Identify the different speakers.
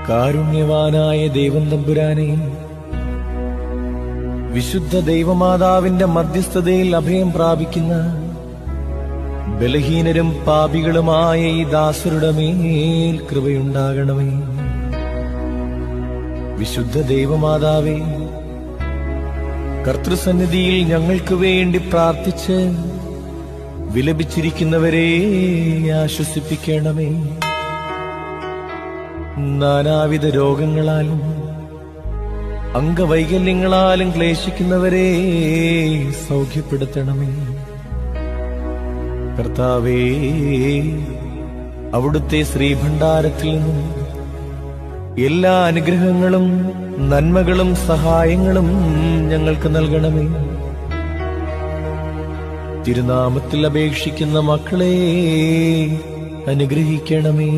Speaker 1: കാരുണ്യവാനായ ദൈവം തമ്പുരാനെ, വിശുദ്ധ ദൈവമാതാവിന്റെ മധ്യസ്ഥതയിൽ അഭയം പ്രാപിക്കുന്ന ബലഹീനരും പാപികളുമായ ഈ ദാസരുടെ മേൽ കൃപയുണ്ടാകണമേ. വിശുദ്ധ ദൈവമാതാവേ, കർത്തൃസന്നിധിയിൽ ഞങ്ങൾക്ക് വേണ്ടി പ്രാർത്ഥിച്ച് വിലപിച്ചിരിക്കുന്നവരെ ആശ്വസിപ്പിക്കണമേ. നാനാവിധ രോഗങ്ങളാലും അംഗവൈകല്യങ്ങളാലും ക്ലേശിക്കുന്നവരെ സൗഖ്യപ്പെടുത്തണമേ. കർത്താവേ, അവിടുത്തെ ശ്രീഭണ്ഡാരത്തിൽ നിന്നും എല്ലാ അനുഗ്രഹങ്ങളും നന്മകളും സഹായങ്ങളും ഞങ്ങൾക്ക് നൽകണമേ. തിരുനാമത്തിൽ അപേക്ഷിക്കുന്ന മക്കളെ അനുഗ്രഹിക്കണമേ.